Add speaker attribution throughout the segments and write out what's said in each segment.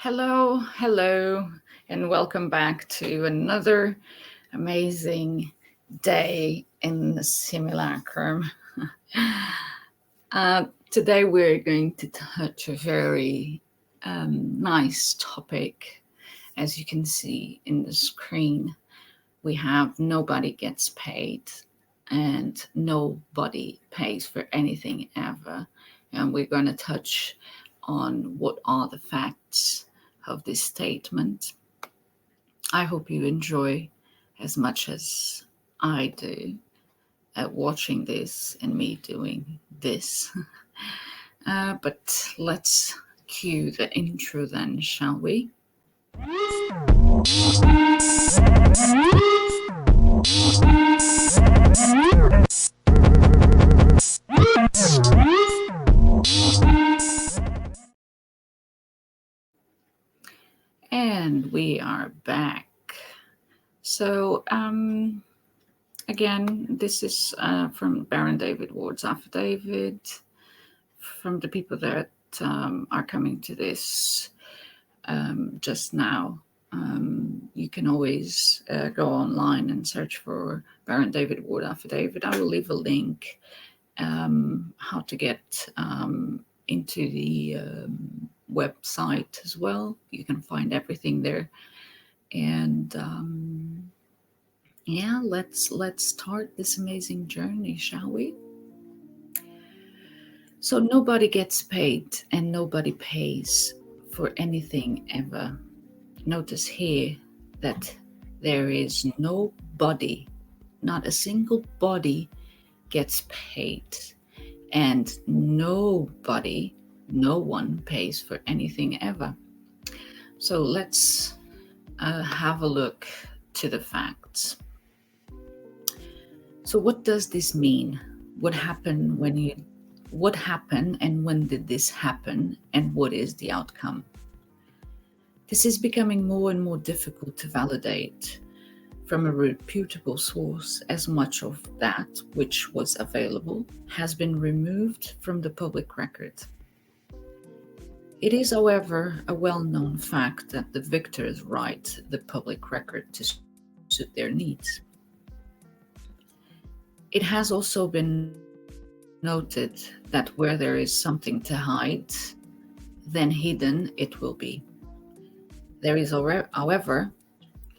Speaker 1: Hello, and welcome back to another amazing day in the simulacrum. Today, we're going to touch a very nice topic. As you can see in the screen, we have nobody gets paid and nobody pays for anything ever. And we're going to touch on what are the facts of this statement. I hope you enjoy as much as I do at watching this and me doing this. But let's cue the intro then, shall we? And we are back. So, again, this is from Baron David Ward's affidavit, from the people that are coming to this just now. You can always go online and search for Baron David Ward affidavit. I will leave a link how to get into the website as well. You can find everything there. And let's start this amazing journey, shall we? So nobody gets paid and nobody pays for anything ever. Notice here that there is nobody, not a single body gets paid, and nobody, no one pays for anything ever. So let's have a look to the facts. So what does this mean? What happened and when did this happen, and what is the outcome? This is becoming more and more difficult to validate from a reputable source, as much of that which was available has been removed from the public record. It is, however, a well-known fact that the victors write the public record to suit their needs. It has also been noted that where there is something to hide, then hidden it will be. There is, however,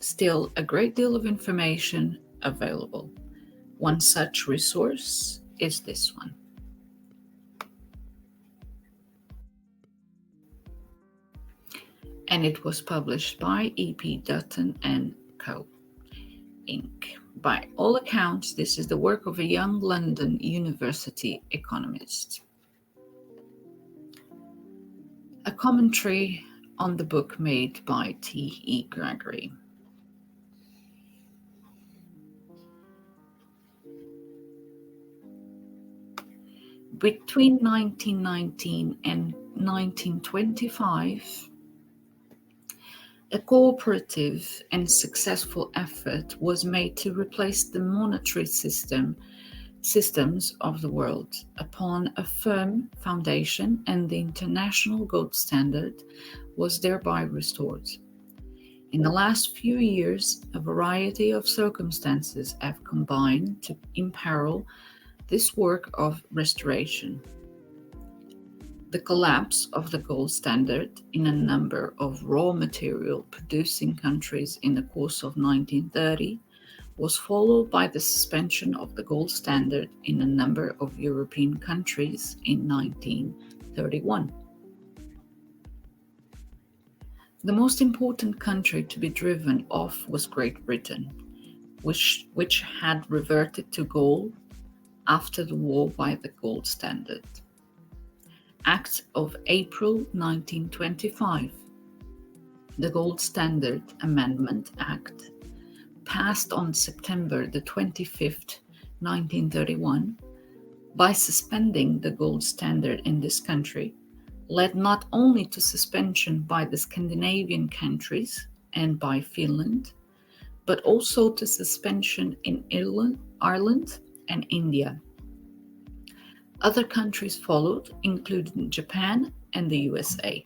Speaker 1: still a great deal of information available. One such resource is this one. And it was published by E.P. Dutton and Co. Inc. By all accounts, this is the work of a young London University economist. A commentary on the book made by T.E. Gregory. Between 1919 and 1925, a cooperative and successful effort was made to replace the monetary systems of the world upon a firm foundation, and the international gold standard was thereby restored. In the last few years, a variety of circumstances have combined to imperil this work of restoration. The collapse of the gold standard in a number of raw material producing countries in the course of 1930 was followed by the suspension of the gold standard in a number of European countries in 1931. The most important country to be driven off was Great Britain, which had reverted to gold after the war by the gold standard. Act of April 1925. The Gold Standard Amendment Act, passed on September the 25th, 1931, by suspending the gold standard in this country, led not only to suspension by the Scandinavian countries and by Finland, but also to suspension in Ireland and India. Other countries followed, including Japan and the USA.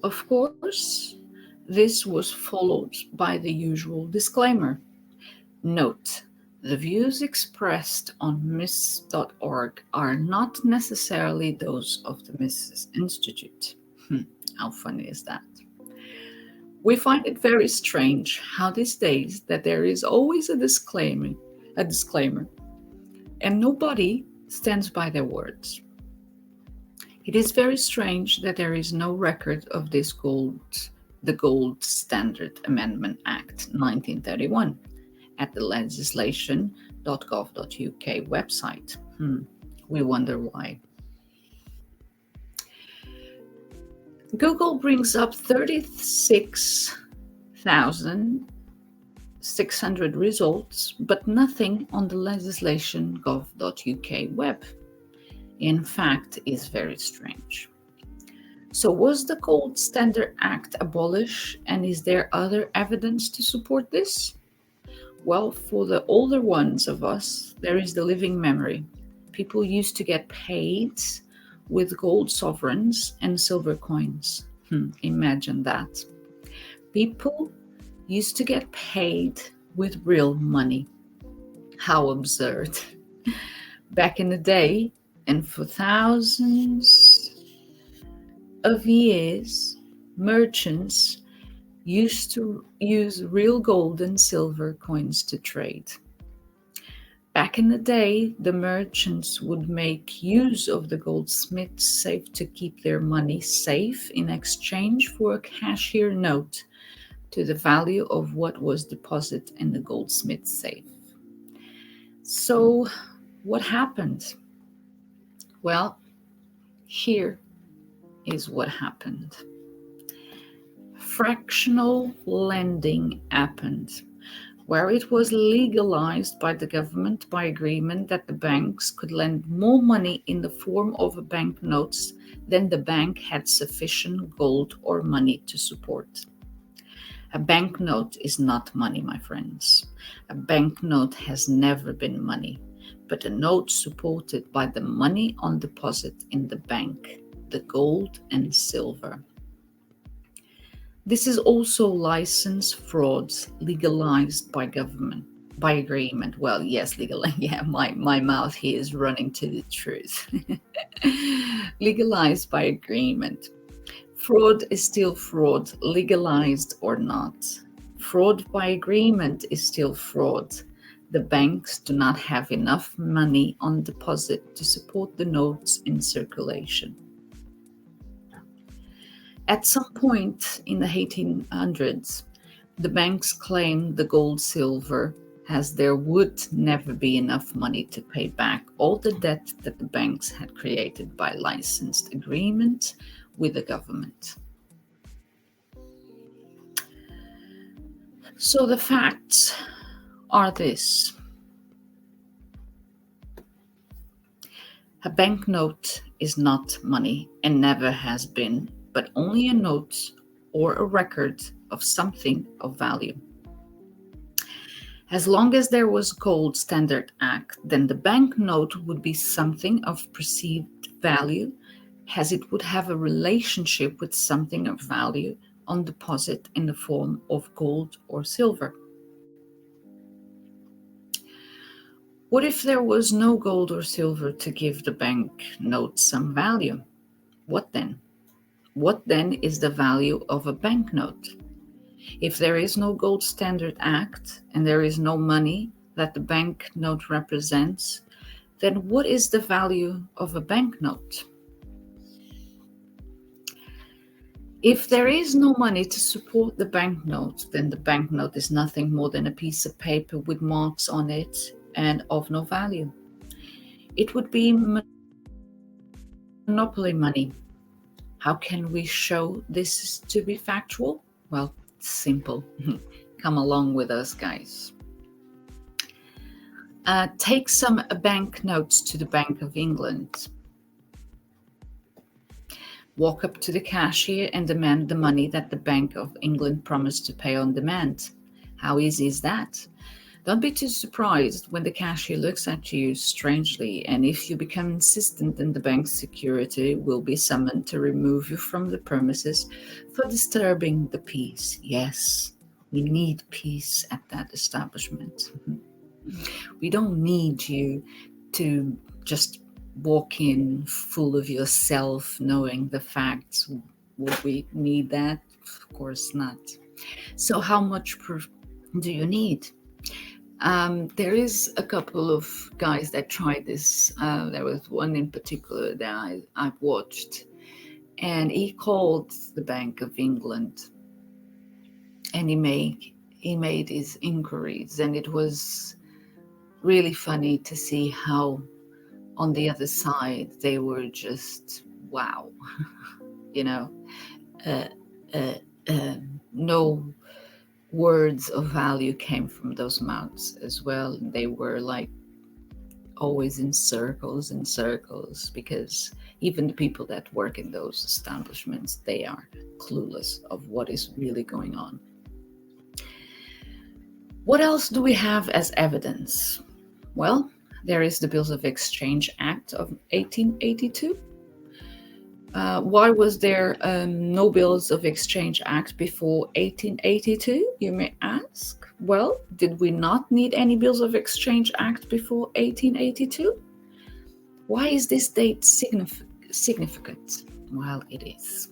Speaker 1: Of course, this was followed by the usual disclaimer. Note, the views expressed on Miss.org are not necessarily those of the Mises Institute. How funny is that? We find it very strange how these days that there is always a disclaimer, and nobody stands by their words. It is very strange that there is no record of the Gold Standard Amendment Act 1931 at the legislation.gov.uk website. We wonder why. Google brings up 36,600 results, but nothing on the legislation.gov.uk web. In fact, is very strange. So was the Gold Standard Act abolished, and is there other evidence to support this? Well, for the older ones of us, there is the living memory. People used to get paid with gold sovereigns and silver coins. Imagine that. People used to get paid with real money. How absurd. Back in the day, and for thousands of years, merchants used to use real gold and silver coins to trade. Back in the day, the merchants would make use of the goldsmith's safe to keep their money safe in exchange for a cashier note to the value of what was deposited in the goldsmith's safe. So, what happened? Well, here is what happened. Fractional lending happened, where it was legalized by the government by agreement that the banks could lend more money in the form of banknotes than the bank had sufficient gold or money to support. A banknote is not money, my friends. A banknote has never been money, but a note supported by the money on deposit in the bank, the gold and silver. This is also license frauds legalized by government, by agreement. Well, yes, legal. Yeah, my mouth here is running to the truth. Legalized by agreement. Fraud is still fraud, legalized or not. Fraud by agreement is still fraud. The banks do not have enough money on deposit to support the notes in circulation. At some point in the 1800s, the banks claimed the gold silver as there would never be enough money to pay back all the debt that the banks had created by licensed agreement with the government. So the facts are this. A banknote is not money and never has been, but only a note or a record of something of value. As long as there was Gold Standard Act, then the banknote would be something of perceived value, as it would have a relationship with something of value on deposit in the form of gold or silver. What if there was no gold or silver to give the banknote some value? What then? What then is the value of a banknote? If there is no Gold Standard Act and there is no money that the banknote represents, then what is the value of a banknote? If there is no money to support the banknote, then the banknote is nothing more than a piece of paper with marks on it and of no value. It would be monopoly money. How can we show this to be factual? Well, it's simple. Come along with us, guys. Take some banknotes to the Bank of England. Walk up to the cashier and demand the money that the Bank of England promised to pay on demand. How easy is that? Don't be too surprised when the cashier looks at you strangely, and if you become insistent, then the bank's security will be summoned to remove you from the premises for disturbing the peace. Yes, we need peace at that establishment. We don't need you to just walk in full of yourself, knowing the facts. Would we need that? Of course not. So, how much proof do you need? There is a couple of guys that tried this. There was one in particular that I've watched, and he called the Bank of England, and he made his inquiries, and it was really funny to see how on the other side they were just wow, you know, uh, uh, no words of value came from those mouths as well. They were like always in circles and circles, because even the people that work in those establishments, they are clueless of what is really going on. What else do we have as evidence? Well, there is the Bills of Exchange Act of 1882. Why was there no Bills of Exchange Act before 1882, you may ask? Well, did we not need any Bills of Exchange Act before 1882? Why is this date significant? Well, it is.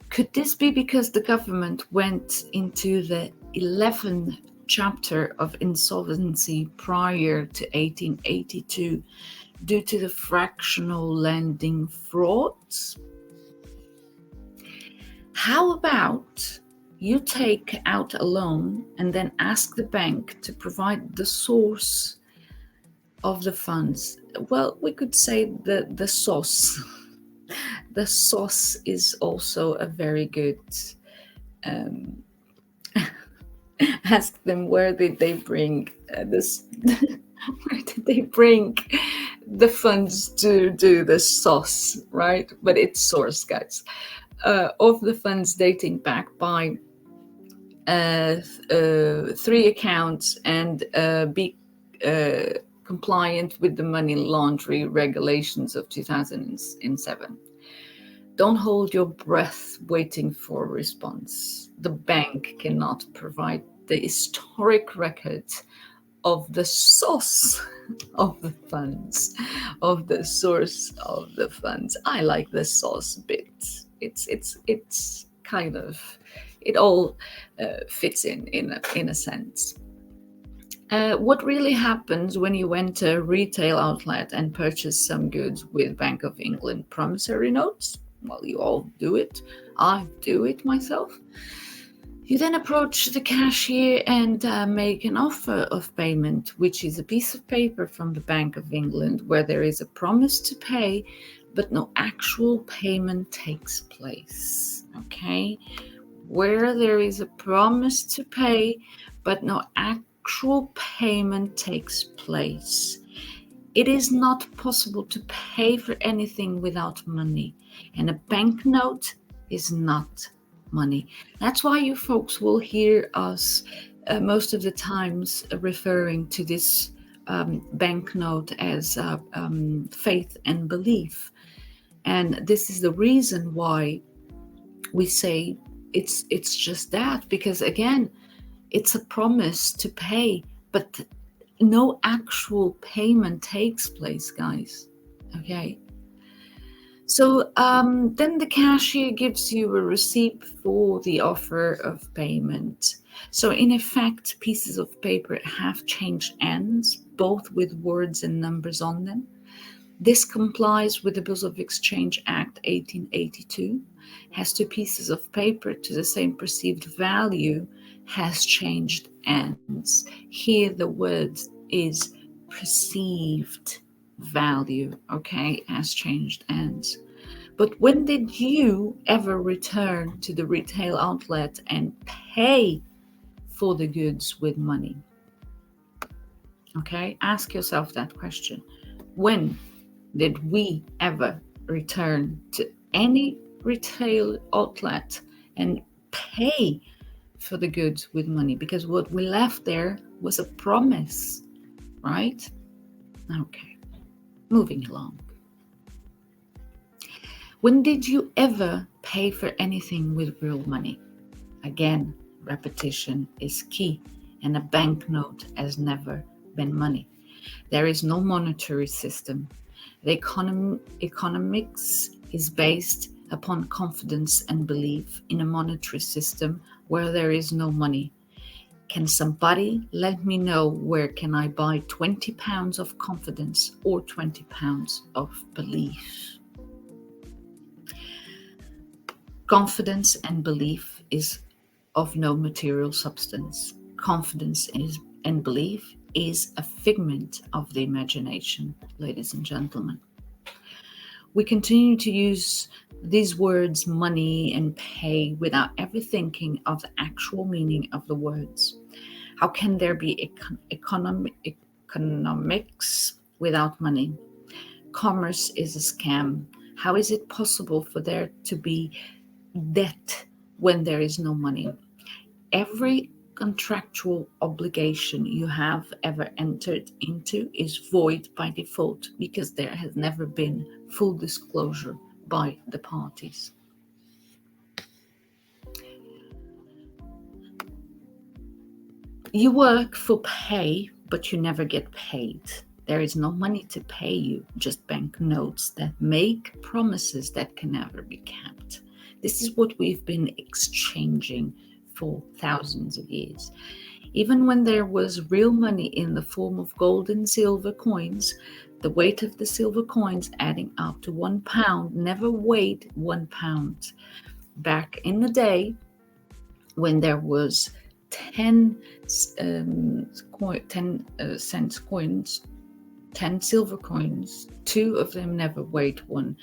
Speaker 1: Could this be because the government went into the 11th chapter of insolvency prior to 1882 due to the fractional lending frauds? How about you take out a loan and then ask the bank to provide the source of the funds? Well, we could say the source. The sauce is also a very good. Ask them where did they bring this? Where did they bring the funds to do the sauce, right? But it's source, guys. Of the funds dating back by 3 accounts and be compliant with the money laundering regulations of 2007. Don't hold your breath waiting for a response. The bank cannot provide the historic record of the source of the funds, of the source of the funds. I like the source bit. It's kind of, it all fits in a sense. What really happens when you went to a retail outlet and purchase some goods with Bank of England promissory notes? Well, you all do it. I do it myself. You then approach the cashier and make an offer of payment, which is a piece of paper from the Bank of England where there is a promise to pay, but no actual payment takes place. Okay? Where there is a promise to pay, but no actual payment takes place. It is not possible to pay for anything without money, and a banknote is not money. That's why you folks will hear us most of the times referring to this banknote as faith and belief. And this is the reason why we say it's just that, because again, it's a promise to pay, but no actual payment takes place, guys. Okay. So then the cashier gives you a receipt for the offer of payment. So in effect, pieces of paper have changed ends, both with words and numbers on them. This complies with the Bills of Exchange Act 1882, has two pieces of paper to the same perceived value, has changed ends. Here the word is perceived value, okay, has changed ends. But when did you ever return to the retail outlet and pay for the goods with money? Okay, ask yourself that question. When did we ever return to any retail outlet and pay for the goods with money? Because what we left there was a promise, right? Okay, moving along. When did you ever pay for anything with real money? Again, repetition is key, and a banknote has never been money. There is no monetary system. The economics is based upon confidence and belief in a monetary system where there is no money. Can somebody let me know where can I buy 20 pounds of confidence or 20 pounds of belief? Confidence and belief is of no material substance. Confidence and belief is a figment of the imagination, ladies and gentlemen. We continue to use these words money and pay without ever thinking of the actual meaning of the words. How can there be economics without money? Commerce is a scam. How is it possible for there to be debt when there is no money? Every contractual obligation you have ever entered into is void by default because there has never been full disclosure by the parties. You work for pay, but you never get paid. There is no money to pay you, just banknotes that make promises that can never be kept. This is what we've been exchanging for thousands of years. Even when there was real money in the form of gold and silver coins, the weight of the silver coins adding up to 1 pound never weighed 1 pound. Back in the day, when there was 10 cents coins, 10 silver coins, 2 of them never weighed 1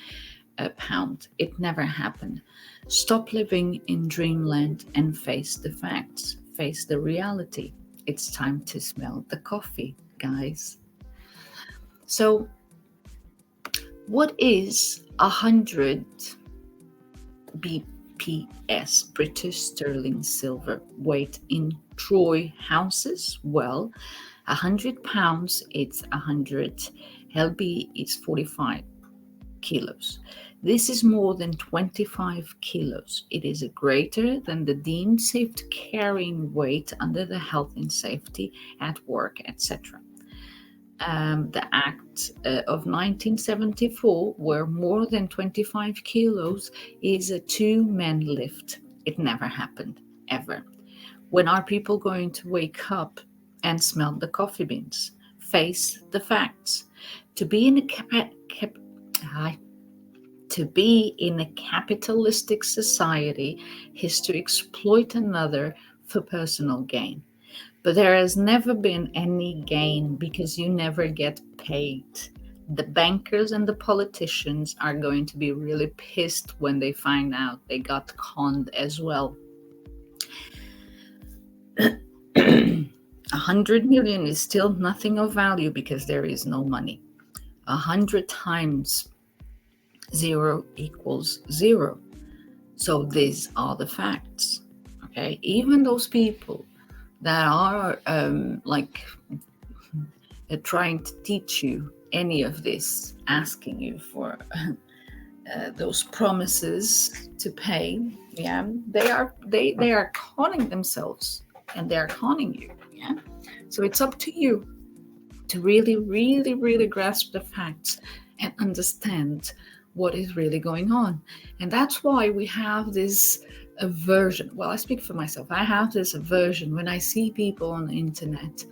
Speaker 1: pound. It never happened. Stop living in dreamland and face the facts. Face the reality. It's time to smell the coffee, guys. So, what is 100 BPS, British sterling silver, weight in troy ounces? Well, 100 pounds, it's 100 lb, is 45 kilos. This is more than 25 kilos. It is greater than the deemed safe carrying weight under the health and safety at work, etc. The Act of 1974, where more than 25 kilos is a two-man lift. It never happened, ever. When are people going to wake up and smell the coffee beans? Face the facts. To be in a capitalistic society is to exploit another for personal gain. But there has never been any gain because you never get paid. The bankers and the politicians are going to be really pissed when they find out they got conned as well. 100 million is still nothing of value because there is no money. 100 times 0 equals 0. So these are the facts. Okay, even those people that are trying to teach you any of this, asking you for those promises to pay, yeah, they are conning themselves and they are conning you. Yeah, so it's up to you to really, really, really grasp the facts and understand what is really going on. And that's why we have this aversion. Well, I speak for myself. I have this aversion when I see people on the internet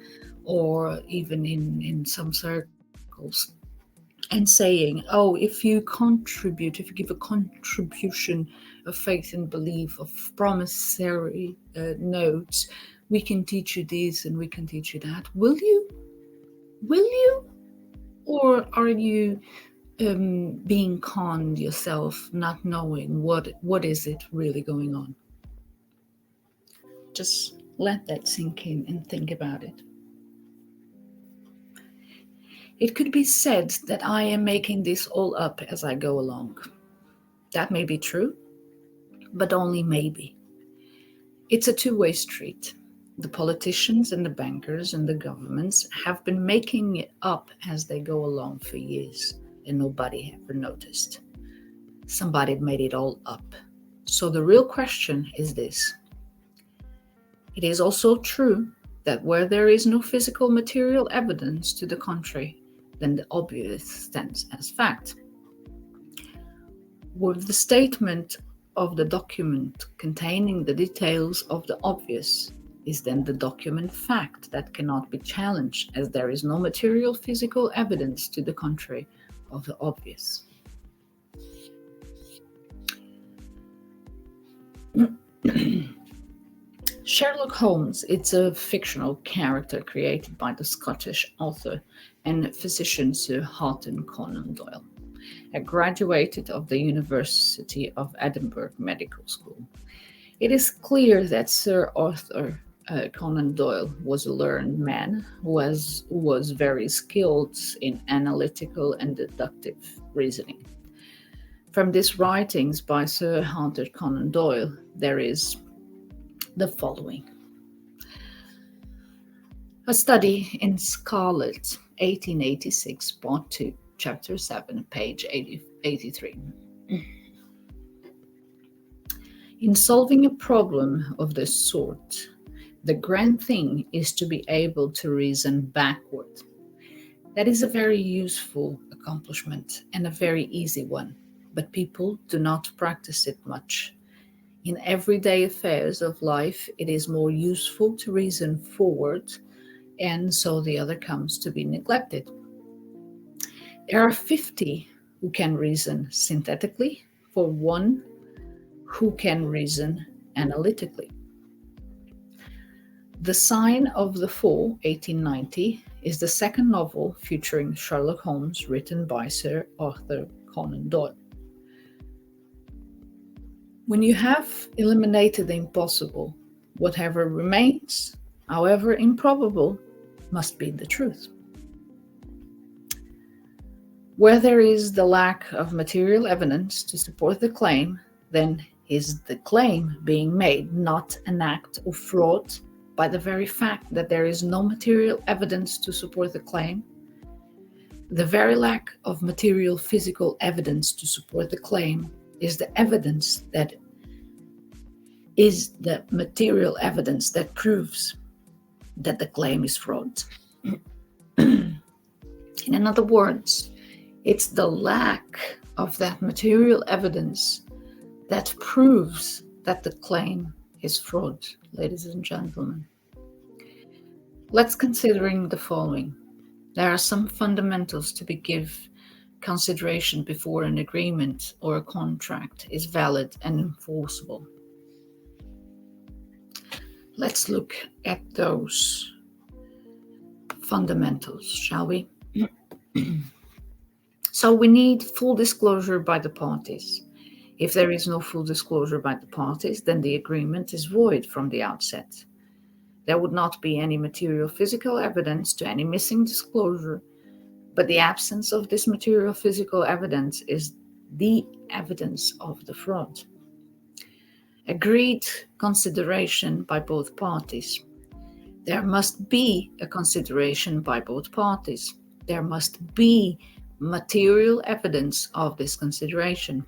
Speaker 1: or even in some circles and saying, oh, if you give a contribution of faith and belief, of promissory notes, we can teach you this and we can teach you that. Will you? Will you? Or are you being conned yourself, not knowing what is it really going on? Just let that sink in and think about it. It could be said that I am making this all up as I go along. That may be true, but only maybe. It's a two-way street. The politicians and the bankers and the governments have been making it up as they go along for years, and nobody ever noticed. Somebody made it all up. So the real question is this. It is also true that where there is no physical material evidence to the contrary, then the obvious stands as fact. With the statement of the document containing the details of the obvious is then the document fact that cannot be challenged, as there is no material physical evidence to the contrary of the obvious. Sherlock Holmes is a fictional character created by the Scottish author and physician Sir Arthur Conan Doyle, a graduate of the University of Edinburgh Medical School. It is clear that Sir Arthur Conan Doyle was a learned man who was very skilled in analytical and deductive reasoning. From these writings by Sir Arthur Conan Doyle, there is the following. A Study in Scarlet, 1886, Part 2, Chapter 7, page 83. In solving a problem of this sort, the grand thing is to be able to reason backward. That is a very useful accomplishment and a very easy one, but people do not practice it much. In everyday affairs of life, it is more useful to reason forward, and so the other comes to be neglected. There are 50 who can reason synthetically for one who can reason analytically. The Sign of the Four, 1890, is the second novel featuring Sherlock Holmes written by Sir Arthur Conan Doyle. When you have eliminated the impossible, whatever remains, however improbable, must be the truth. Where there is the lack of material evidence to support the claim, then is the claim being made not an act of fraud by the very fact that there is no material evidence to support the claim? The very lack of material physical evidence to support the claim is the material evidence that proves that the claim is fraud. In other words, it's the lack of that material evidence that proves that the claim is fraud, ladies and gentlemen. Let's consider the following. There are some fundamentals to be given consideration before an agreement or a contract is valid and enforceable. Let's look at those fundamentals, shall we? So we need full disclosure by the parties. If there is no full disclosure by the parties, then the agreement is void from the outset. There would not be any material physical evidence to any missing disclosure, but the absence of this material physical evidence is the evidence of the fraud. Agreed consideration by both parties. There must be a consideration by both parties. There must be material evidence of this consideration.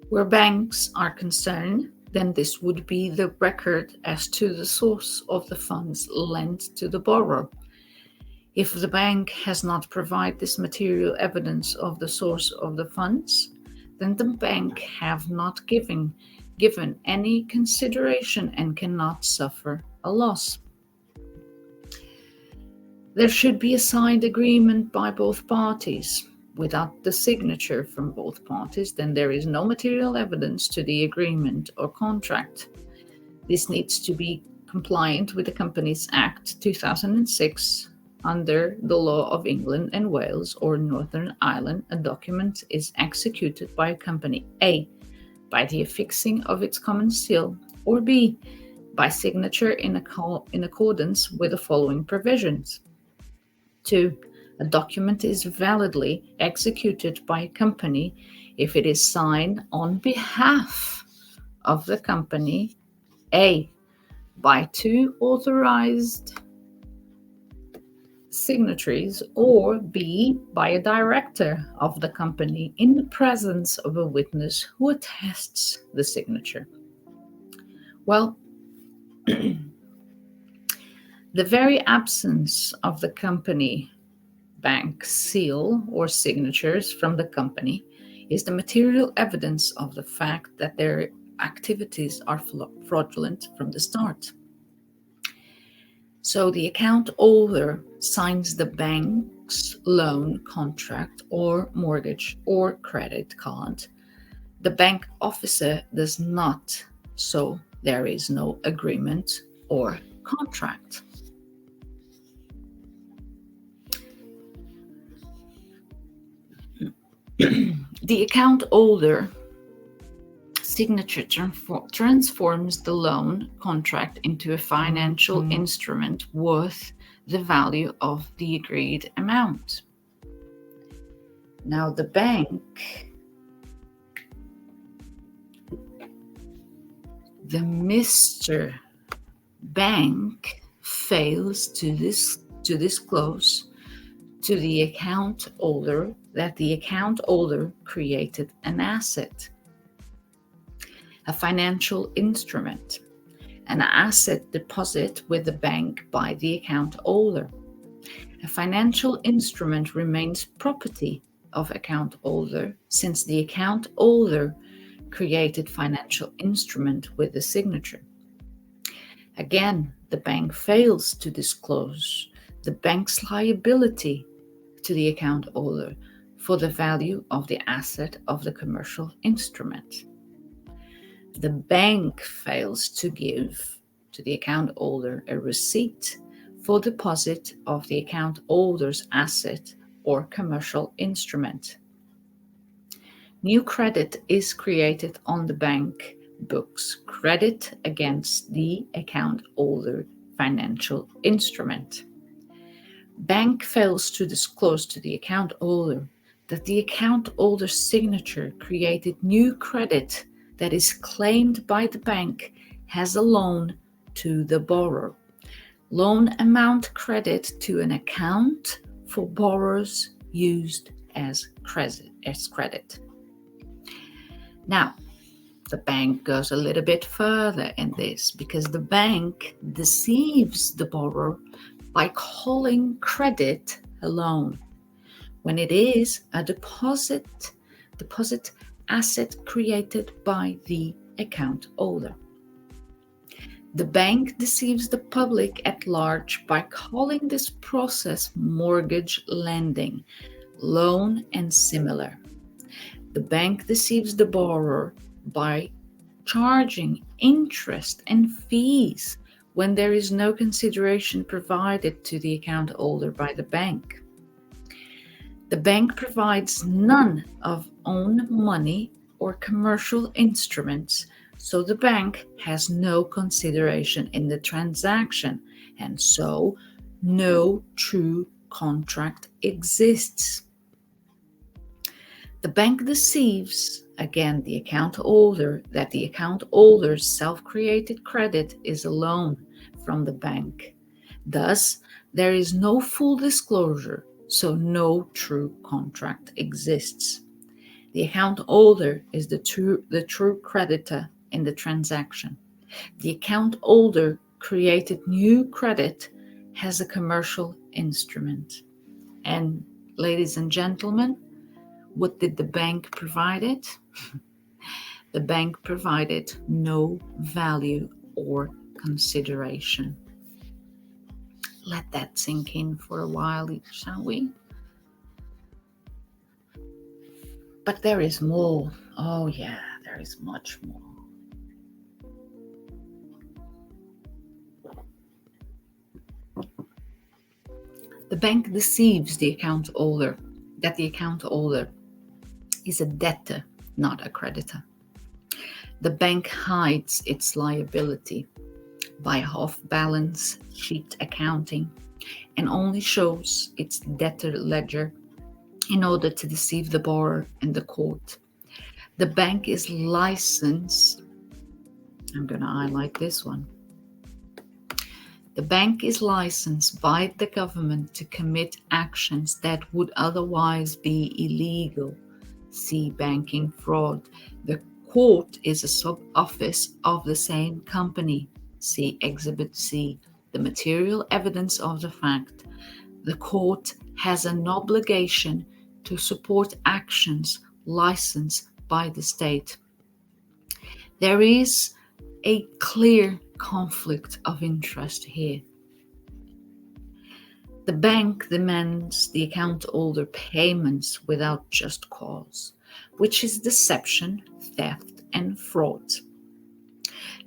Speaker 1: Where banks are concerned, then this would be the record as to the source of the funds lent to the borrower. If the bank has not provided this material evidence of the source of the funds, then the bank have not given any consideration and cannot suffer a loss. There should be a signed agreement by both parties. Without the signature from both parties, then there is no material evidence to the agreement or contract. This needs to be compliant with the Companies Act 2006. Under the law of England and Wales or Northern Ireland, a document is executed by a company A, by the affixing of its common seal, or B, by signature in accordance with the following provisions. 2. A document is validly executed by a company if it is signed on behalf of the company A by two authorized signatories, or B, by a director of the company in the presence of a witness who attests the signature. Well, the very absence of the company bank seal or signatures from the company is the material evidence of the fact that their activities are fraudulent from the start. So the account holder signs the bank's loan contract or mortgage or credit card. The bank officer does not, so there is no agreement or contract. The account holder signature transforms the loan contract into a financial instrument worth the value of the agreed amount. Now, the Mr. Bank fails to disclose to the account holder that the account holder created an asset, a financial instrument, an asset deposit with the bank by the account holder. A financial instrument remains property of account holder since the account holder created financial instrument with the signature. Again, the bank fails to disclose the bank's liability to the account holder for the value of the asset of the commercial instrument. The bank fails to give to the account holder a receipt for deposit of the account holder's asset or commercial instrument. New credit is created on the bank books, credit against the account holder financial instrument. Bank fails to disclose to the account holder that the account holder's signature created new credit that is claimed by the bank as a loan to the borrower. Loan amount credit to an account for borrowers used as credit. Now, the bank goes a little bit further in this because the bank deceives the borrower by calling credit a loan when it is a deposit asset created by the account holder. The bank deceives the public at large by calling this process mortgage lending, loan, and similar. The bank deceives the borrower by charging interest and fees when there is no consideration provided to the account holder by the bank. The bank provides none of own money or commercial instruments, so the bank has no consideration in the transaction, and so no true contract exists. The bank deceives, again, the account holder that the account holder's self-created credit is a loan from the bank. Thus, there is no full disclosure, so no true contract exists. The account holder is the true creditor in the transaction. The account holder created new credit as a commercial instrument. And ladies and gentlemen, what did the bank provide it? The bank provided no value or consideration. Let that sink in for a while, shall we? But there is more. Oh yeah, there is much more. The bank deceives the account holder that the account holder is a debtor, not a creditor. The bank hides its liability by off-balance sheet accounting and only shows its debtor ledger in order to deceive the borrower and the court. The bank is licensed, I'm going to highlight this one. The bank is licensed by the government to commit actions that would otherwise be illegal. See banking fraud. The court is a sub-office of the same company. See Exhibit C, the material evidence of the fact. The court has an obligation to support actions licensed by the state. There is a clear conflict of interest here. The bank demands the account holder payments without just cause, which is deception, theft, and fraud.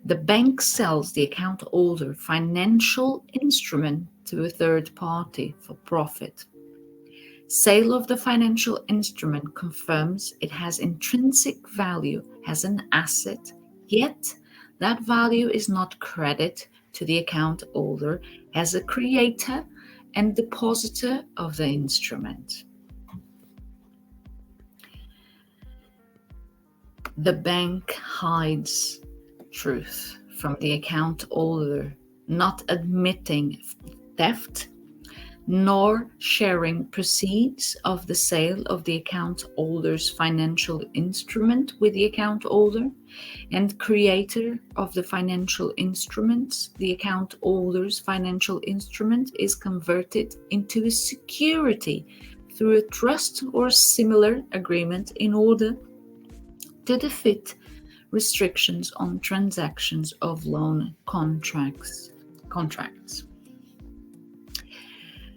Speaker 1: The bank sells the account holder financial instrument to a third party for profit. Sale of the financial instrument confirms it has intrinsic value as an asset, yet that value is not credited to the account holder as a creator and depositor of the instrument. The bank hides truth from the account holder, not admitting theft, nor sharing proceeds of the sale of the account holder's financial instrument with the account holder, and creator of the financial instruments. The account holder's financial instrument is converted into a security through a trust or similar agreement in order to defeat restrictions on transactions of loan contracts.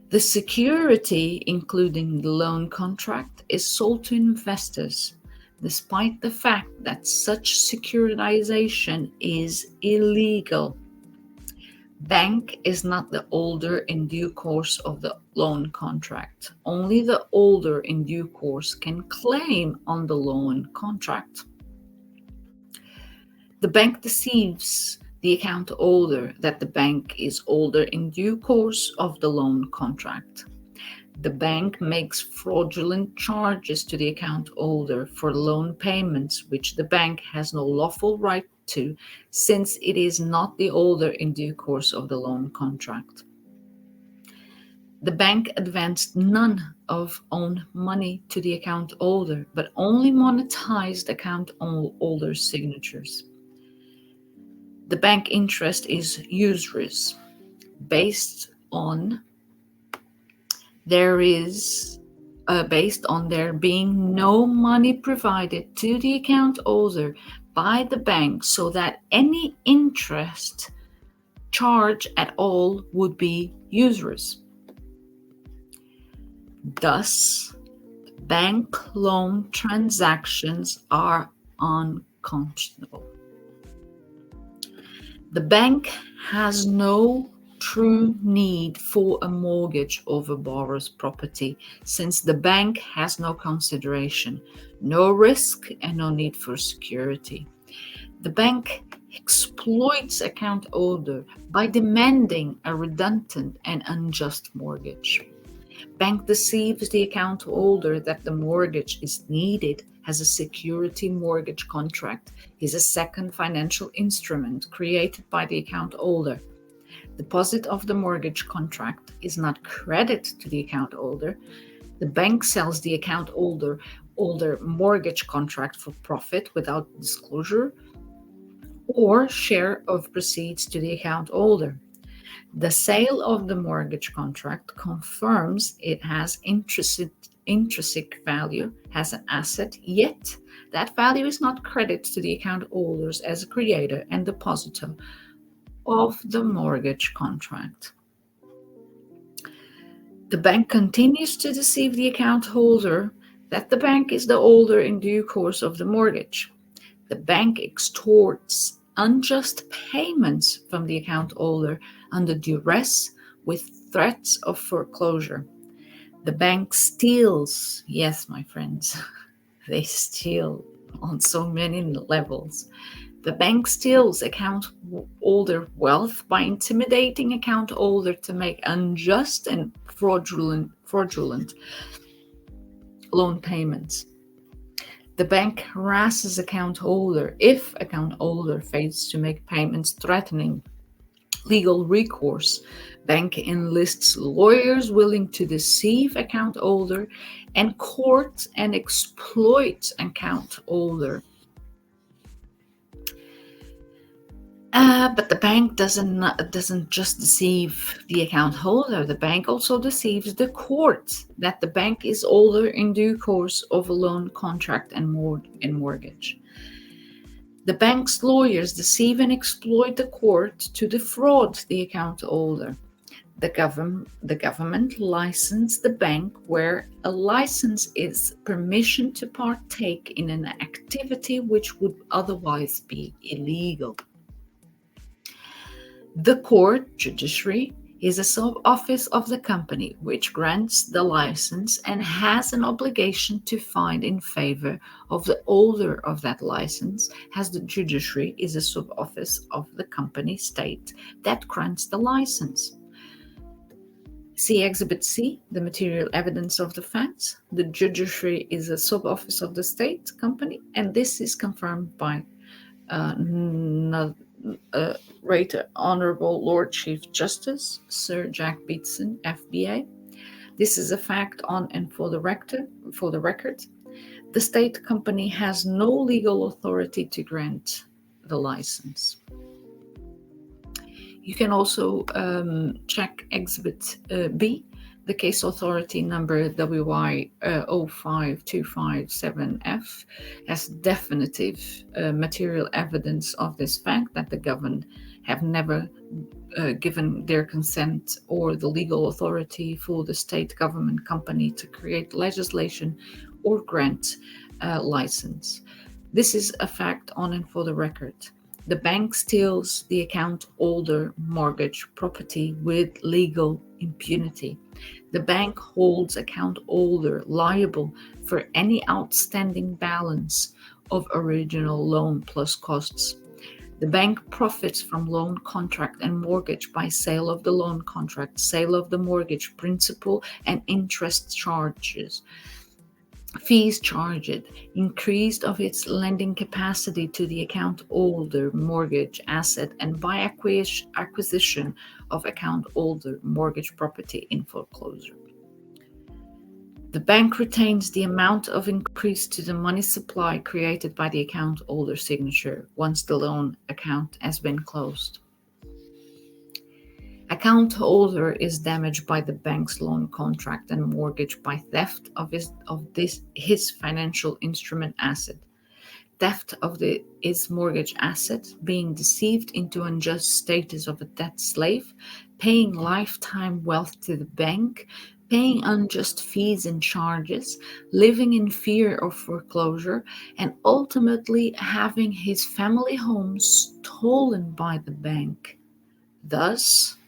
Speaker 1: The security, including the loan contract, is sold to investors, despite the fact that such securitization is illegal. Bank is not the holder in due course of the loan contract. Only the holder in due course can claim on the loan contract. The bank deceives the account holder that the bank is holder in due course of the loan contract. The bank makes fraudulent charges to the account holder for loan payments which the bank has no lawful right to, since it is not the holder in due course of the loan contract. The bank advanced none of own money to the account holder, but only monetized account holder's signatures. The bank interest is usurious, based on there being no money provided to the account holder by the bank, so that any interest charge at all would be usurious. Thus, bank loan transactions are unconscionable. The bank has no true need for a mortgage over borrower's property, since the bank has no consideration, no risk, and no need for security. The bank exploits account holder by demanding a redundant and unjust mortgage. Bank deceives the account holder that the mortgage is needed as a security mortgage contract is a second financial instrument created by the account holder. Deposit of the mortgage contract is not credit to the account holder. The bank sells the account holder mortgage contract for profit without disclosure or share of proceeds to the account holder. The sale of the mortgage contract confirms it has intrinsic value as an asset, yet that value is not credited to the account holders as a creator and depositor of the mortgage contract. The bank continues to deceive the account holder that the bank is the holder in due course of the mortgage. The bank extorts unjust payments from the account holder under duress with threats of foreclosure. The bank steals, yes, my friends, they steal on so many levels. The bank steals account holder wealth by intimidating account holder to make unjust and fraudulent loan payments. The bank harasses account holder if account holder fails to make payments, threatening Legal recourse. Bank enlists lawyers willing to deceive account holder and court and exploit account holder. But the bank doesn't just deceive the account holder. The bank also deceives the court that the bank is holder in due course of a loan contract and mortgage. The bank's lawyers deceive and exploit the court to defraud the account holder. The government licensed the bank where a license is permission to partake in an activity which would otherwise be illegal. The court, judiciary, is a sub-office of the company which grants the license and has an obligation to find in favor of the holder of that license, as the judiciary is a sub-office of the company state that grants the license. See Exhibit C, the material evidence of the facts. The judiciary is a sub-office of the state company, and this is confirmed by Right Honorable Lord Chief Justice Sir Jack Beatson, FBA. This is a fact on and for the record. The state company has no legal authority to grant the license. You can also check Exhibit B, the case authority number WY 05257F, as definitive material evidence of this fact that the government have never given their consent or the legal authority for the state government company to create legislation or grant license. This is a fact on and for the record. The bank steals the account holder mortgage property with legal impunity. The bank holds account holder liable for any outstanding balance of original loan plus costs. The bank profits from loan contract and mortgage by sale of the loan contract, sale of the mortgage principal and interest charges, fees charged, increased of its lending capacity to the account holder mortgage asset, and by acquisition of account holder mortgage property in foreclosure. The bank retains the amount of increase to the money supply created by the account holder signature once the loan account has been closed. Account holder is damaged by the bank's loan contract and mortgage by theft of his financial instrument asset, theft of his mortgage asset, being deceived into unjust status of a debt slave, paying lifetime wealth to the bank, paying unjust fees and charges, living in fear of foreclosure, and ultimately having his family home stolen by the bank. Thus,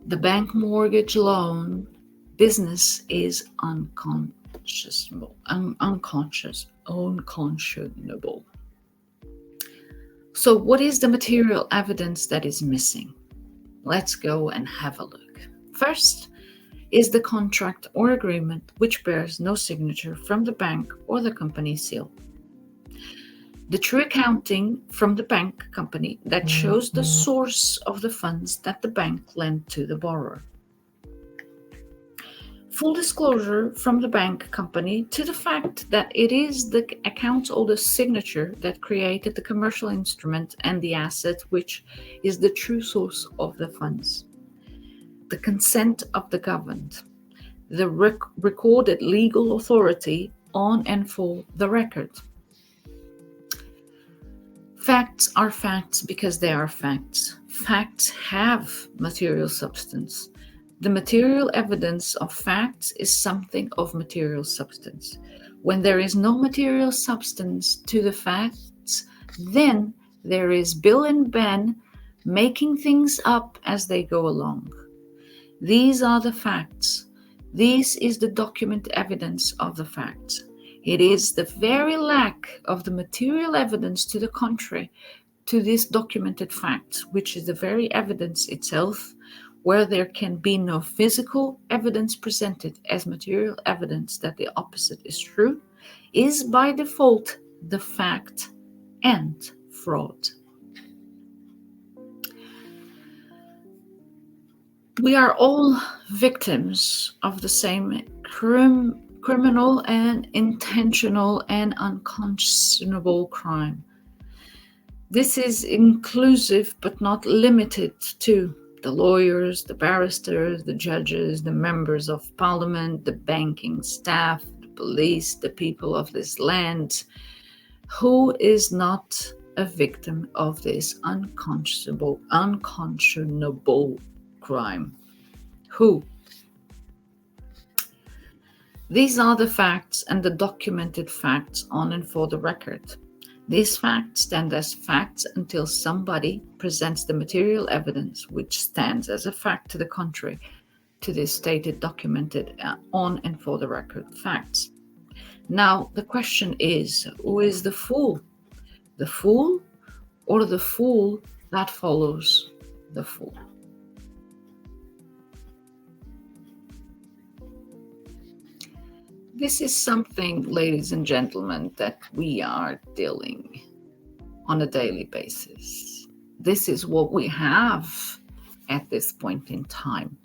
Speaker 1: the bank mortgage loan business is unconscionable. So what is the material evidence that is missing? Let's go and have a look. First is the contract or agreement which bears no signature from the bank or the company seal. The true accounting from the bank company that shows the source of the funds that the bank lent to the borrower. Full disclosure from the bank company to the fact that it is the account holder's signature that created the commercial instrument and the asset which is the true source of the funds. The consent of the governed. The recorded legal authority on and for the record. Facts are facts because they are facts. Facts have material substance. The material evidence of facts is something of material substance. When there is no material substance to the facts, then there is Bill and Ben making things up as they go along. These are the facts. This is the document evidence of the facts. It is the very lack of the material evidence to the contrary to this documented fact, which is the very evidence itself, where there can be no physical evidence presented as material evidence that the opposite is true, is by default the fact and fraud. We are all victims of the same criminal and intentional and unconscionable crime. This is inclusive but not limited to the lawyers, the barristers, the judges, the members of parliament, the banking staff, the police, the people of this land. Who is not a victim of this unconscionable crime? Who? These are the facts and the documented facts on and for the record. These facts stand as facts until somebody presents the material evidence which stands as a fact to the contrary to the stated, documented, on and for the record facts. Now, the question is, who is the fool? The fool or the fool that follows the fool? This is something, ladies and gentlemen, that we are dealing on a daily basis. This is what we have at this point in time.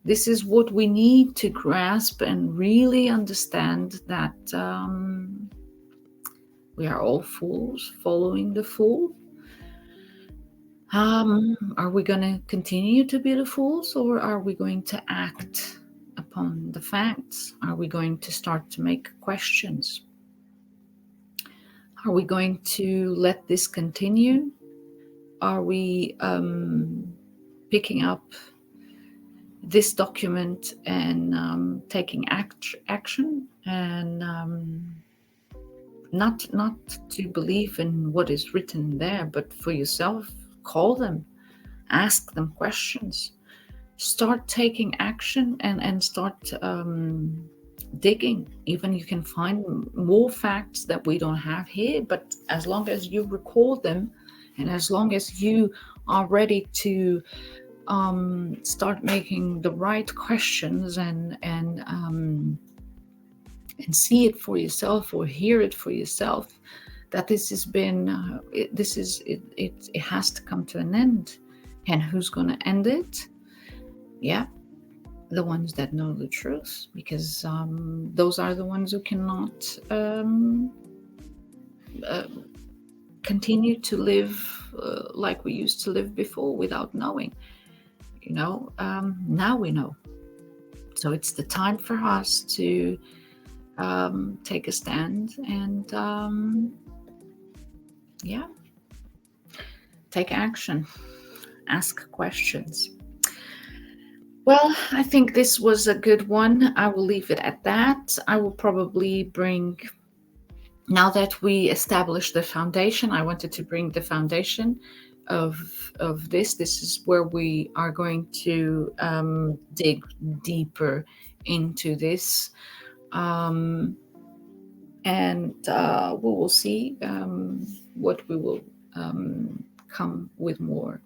Speaker 1: This is what we need to grasp and really understand, that we are all fools following the fool. Are we going to continue to be the fools, or are we going to act upon the facts? Are we going to start to make questions? Are we going to let this continue? Are we picking up this document and taking action, and not to believe in what is written there, but for yourself, call them, ask them questions, start taking action, and start digging. Even you can find more facts that we don't have here, but as long as you recall them, and as long as you are ready to start making the right questions and see it for yourself or hear it for yourself, that this has been it has to come to an end. And who's going to end it? Yeah, the ones that know the truth, because those are the ones who cannot continue to live like we used to live before without knowing. Now we know. So it's the time for us to take a stand and take action, ask questions. Well, I think this was a good one. I will leave it at that. I will probably bring, now that we established the foundation, I wanted to bring the foundation of this. This is where we are going to dig deeper into this, and we will see what we will come with more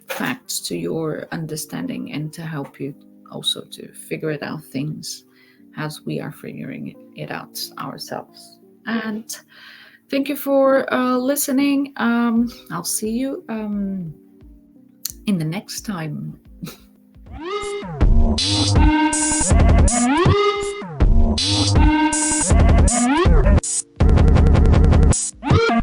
Speaker 1: facts to your understanding, and to help you also to figure it out things as we are figuring it out ourselves. And thank you for listening. I'll see you in the next time.